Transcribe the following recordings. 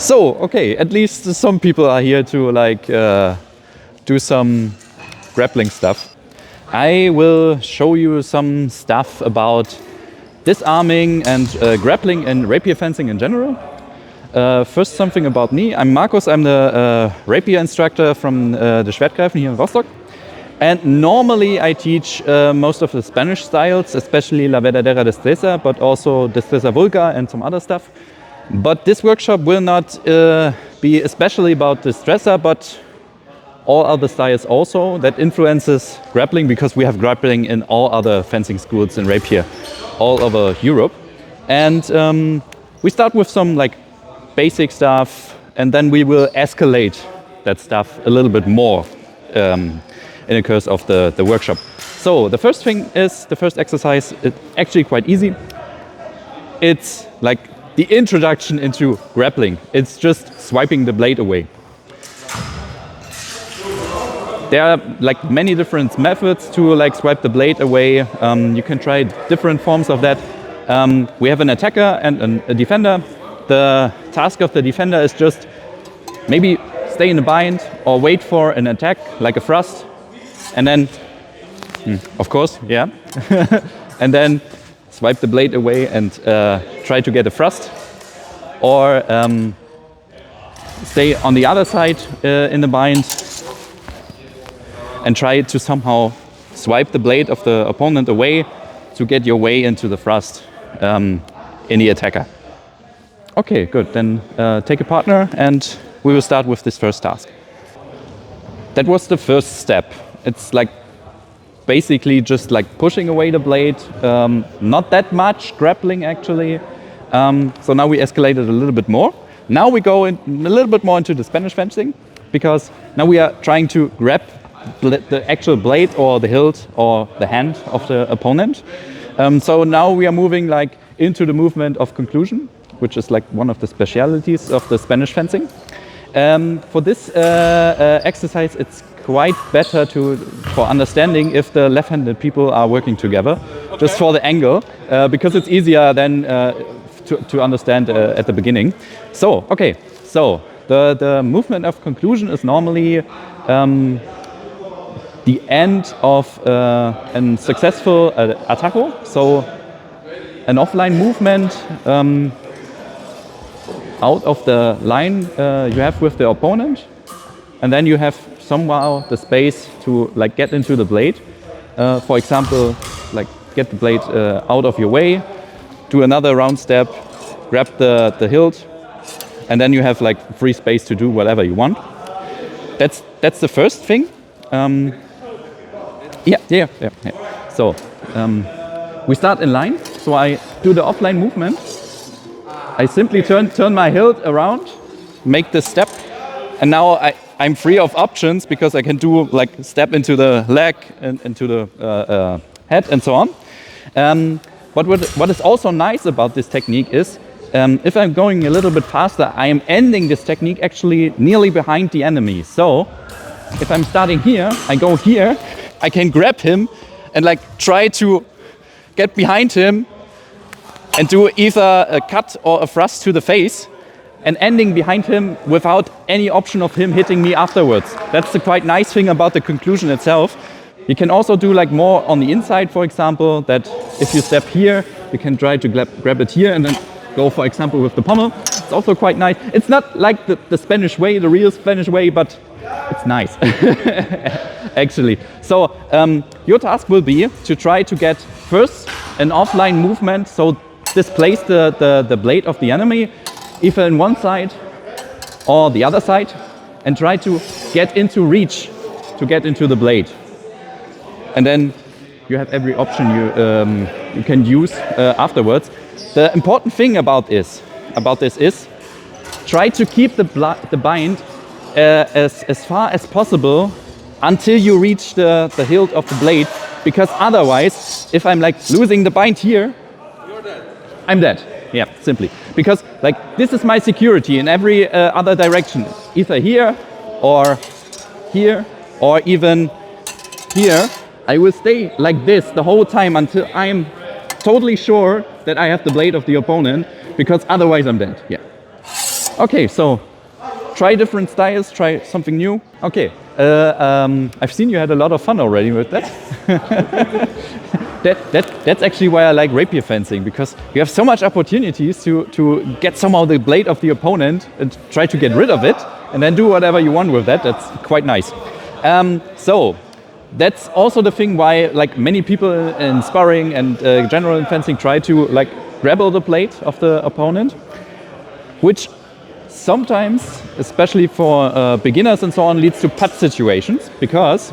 So, okay, at least some people are here to like do some grappling stuff. I will show you some stuff about disarming and grappling and rapier fencing in general. First, something about me. I'm Markus. I'm the rapier instructor from the Schwert-Greifen here in Rostock. And normally I teach most of the Spanish styles, especially La Verdadera Destreza, but also Destreza Vulgar and some other stuff. But this workshop will not be especially about Destreza, but all other styles also that influences grappling, because we have grappling in all other fencing schools in rapier all over Europe. And we start with some like basic stuff, and then we will escalate that stuff a little bit more in the course of the workshop. So the first thing is, the first exercise, it's actually quite easy. It's like the introduction into grappling. It's just swiping the blade away. There are like many different methods to like swipe the blade away. You can try different forms of that. We have an attacker and a defender. The task of the defender is just maybe stay in a bind or wait for an attack, like a thrust, and then, of course, yeah, and then swipe the blade away and try to get a thrust, or stay on the other side in the bind and try to somehow swipe the blade of the opponent away to get your way into the thrust in the attacker. Okay, good. Then take a partner and we will start with this first task. That was the first step. It's like basically just like pushing away the blade, not that much grappling actually. So now we escalated a little bit more. Now we go in a little bit more into the Spanish fencing, because now we are trying to grab the actual blade or the hilt or the hand of the opponent. So now we are moving like into the movement of conclusion, which is like one of the specialities of the Spanish fencing. For this exercise, it's quite better for understanding if the left-handed people are working together, just for the angle, because it's easier than to understand at the beginning. So, okay, so the movement of conclusion is normally the end of a successful atajo, so an offline movement out of the line you have with the opponent, and then you have somehow the space to like get into the blade. For example, like get the blade out of your way, do another round step, grab the hilt, and then you have like free space to do whatever you want. That's the first thing. Yeah. So we start in line. So I do the offline movement. I simply turn my hilt around, make the step, and now I'm free of options, because I can do like step into the leg and into the head and so on. But what is also nice about this technique is, if I'm going a little bit faster, I am ending this technique actually nearly behind the enemy. So if I'm starting here, I go here, I can grab him and like try to get behind him and do either a cut or a thrust to the face, and ending behind him without any option of him hitting me afterwards. That's the quite nice thing about the conclusion itself. You can also do like more on the inside, for example, that if you step here, you can try to grab it here and then go, for example, with the pommel. It's also quite nice. It's not like the Spanish way, the real Spanish way, but it's nice, actually. So your task will be to try to get first an offline movement, so displace the blade of the enemy, either in one side or the other side, and try to get into reach, to get into the blade. And then you have every option you can use afterwards. The important thing about this is try to keep the bind as far as possible until you reach the hilt of the blade, because otherwise, if I'm like losing the bind here, you're dead. I'm dead. Yeah, simply. Because like this is my security in every other direction, either here or even here. I will stay like this the whole time until I'm totally sure that I have the blade of the opponent, because otherwise I'm dead. Yeah. Okay, so try different styles, try something new. Okay, I've seen you had a lot of fun already with that. That's actually why I like rapier fencing, because you have so much opportunities to get somehow the blade of the opponent and try to get rid of it, and then do whatever you want with that. That's quite nice. So that's also the thing why like many people in sparring and general in fencing try to like grapple the blade of the opponent, which sometimes, especially for beginners and so on, leads to putt situations, because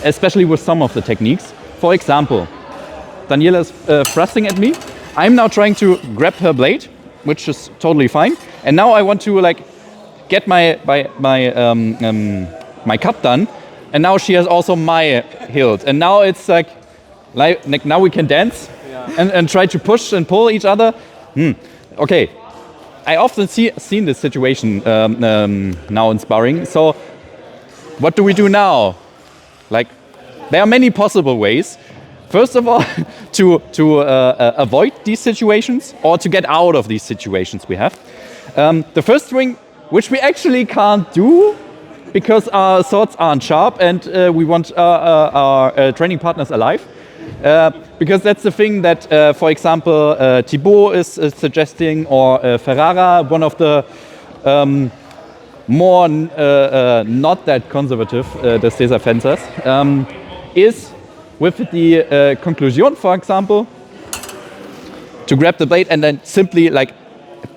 especially with some of the techniques. For example, Daniela is thrusting at me. I'm now trying to grab her blade, which is totally fine. And now I want to like get my cut done. And now she has also my hilt. And now it's like now we can dance and try to push and pull each other. Okay, I often seen this situation now in sparring. So what do we do now? Like, there are many possible ways. First of all, to avoid these situations or to get out of these situations we have. The first thing, which we actually can't do because our swords aren't sharp and we want our training partners alive. Because that's the thing that, for example, Thibaut is suggesting, or Ferrara, one of the more not that conservative Destesa fencers, is with the conclusion, for example, to grab the blade and then simply like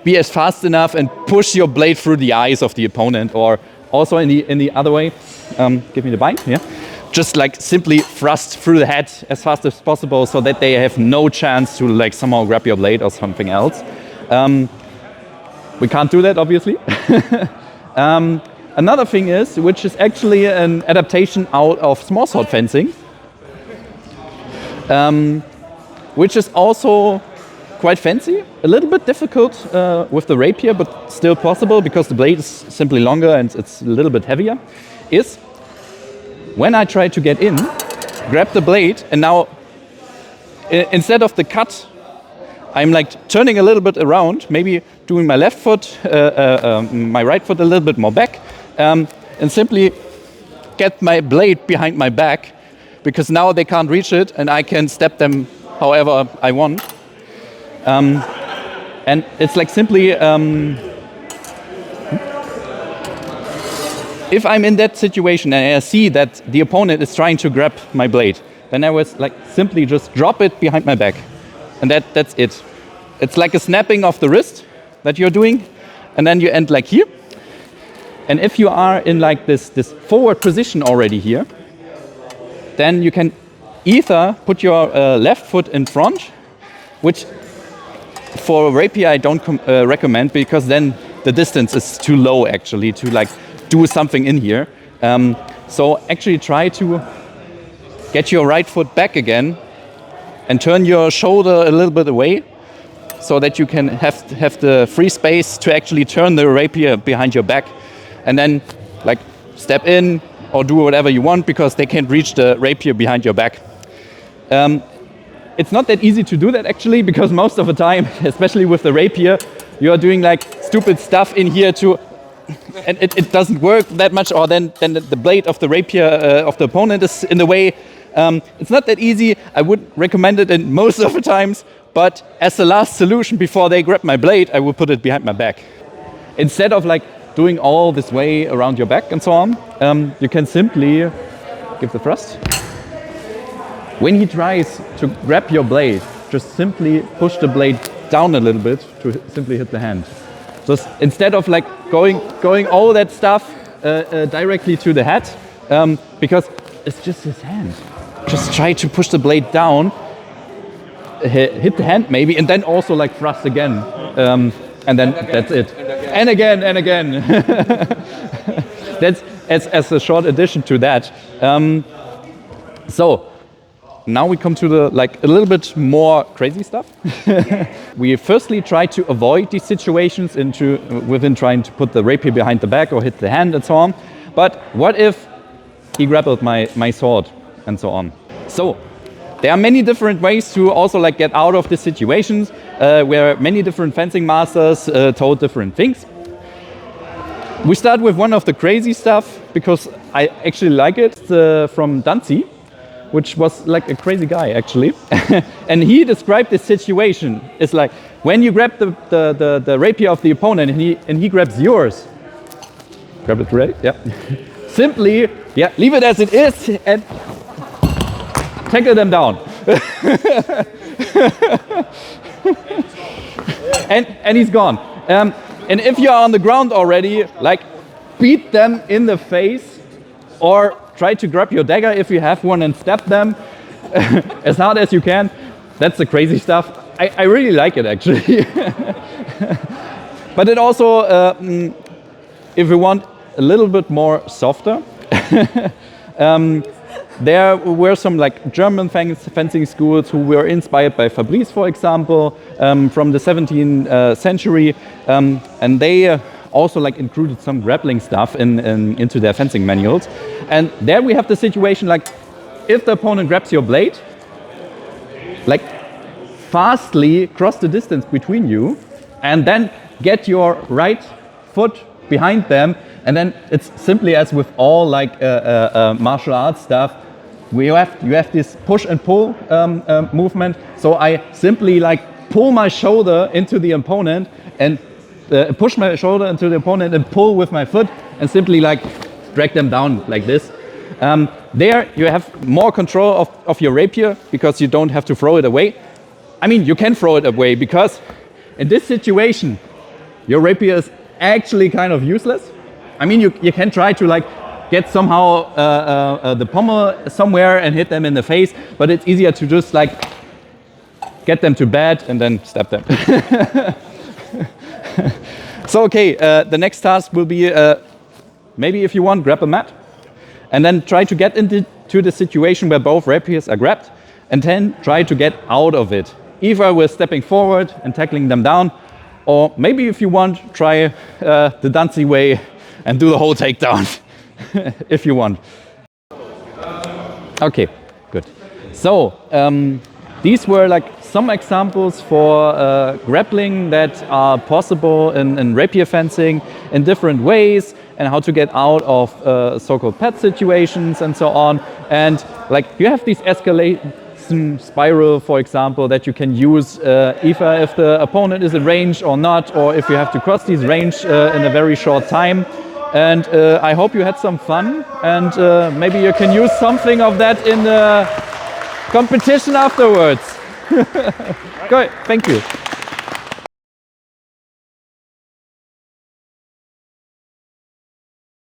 be as fast enough and push your blade through the eyes of the opponent, or also in the other way. Give me the bind, yeah. Just like simply thrust through the head as fast as possible, so that they have no chance to like somehow grab your blade or something else. We can't do that, obviously. Another thing is, which is actually an adaptation out of small sword fencing, which is also quite fancy, a little bit difficult with the rapier, but still possible because the blade is simply longer and it's a little bit heavier, is when I try to get in, grab the blade, and now instead of the cut, I'm like turning a little bit around, maybe doing my left foot, my right foot a little bit more back, and simply get my blade behind my back, because now they can't reach it and I can step them however I want. And it's like simply, if I'm in that situation and I see that the opponent is trying to grab my blade, then I was like simply just drop it behind my back. And that's it. It's like a snapping of the wrist that you're doing, and then you end like here. And if you are in like this forward position already here, then you can either put your left foot in front, which for rapier I don't recommend, because then the distance is too low actually to like do something in here. So actually try to get your right foot back again and turn your shoulder a little bit away, so that you can have the free space to actually turn the rapier behind your back, and then like step in or do whatever you want, because they can't reach the rapier behind your back. It's not that easy to do that actually, because most of the time, especially with the rapier, you are doing like stupid stuff in here and it doesn't work that much, or then the blade of the rapier of the opponent is in the way. It's not that easy. I would recommend it in most of the times, but as the last solution before they grab my blade, I will put it behind my back. Instead of like doing all this way around your back and so on, you can simply give the thrust. When he tries to grab your blade, just simply push the blade down a little bit to simply hit the hand. Just instead of like going all that stuff directly to the head, because it's just his hand. Just try to push the blade down, hit the hand maybe, and then also like thrust again, and then that's it. And again and again. That's as a short addition to that. So now we come to the like a little bit more crazy stuff. We firstly try to avoid these situations within trying to put the rapier behind the back or hit the hand and so on. But what if he grappled my sword and so on? So there are many different ways to also like get out of the situations where many different fencing masters told different things. We start with one of the crazy stuff because I actually like it. It's from Danzi, which was like a crazy guy actually. And he described this situation. It's like when you grab the rapier of the opponent and he grabs yours. Grab it right? Yeah. Simply, yeah, leave it as it is and tackle them down. and he's gone. And if you are on the ground already, like beat them in the face or try to grab your dagger if you have one and stab them as hard as you can. That's the crazy stuff. I really like it actually. But it also, if you want a little bit more softer, there were some like German fencing schools who were inspired by Fabrice, for example, from the 17th century, and they also like included some grappling stuff into their fencing manuals. And there we have the situation like if the opponent grabs your blade, like fastly cross the distance between you, and then get your right foot behind them, and then it's simply as with all like martial arts stuff. You have this push and pull movement. So I simply like pull my shoulder into the opponent and push my shoulder into the opponent and pull with my foot and simply like drag them down like this. There you have more control of your rapier because you don't have to throw it away. I mean, you can throw it away because in this situation, your rapier is actually kind of useless. I mean, you can try to like get somehow the pommel somewhere and hit them in the face, but it's easier to just like get them to bed and then stab them. So okay, the next task will be maybe if you want, grab a mat and then try to get into the situation where both rapiers are grabbed and then try to get out of it. Either with stepping forward and tackling them down, or maybe if you want, try the Danzi way and do the whole takedown. If you want. Okay, good. So these were like some examples for grappling that are possible in rapier fencing in different ways, and how to get out of so-called pet situations and so on. And like you have these escalation spiral, for example, that you can use either if the opponent is in range or not, or if you have to cross these range in a very short time. And I hope you had some fun, and maybe you can use something of that in the competition afterwards. Good, thank you.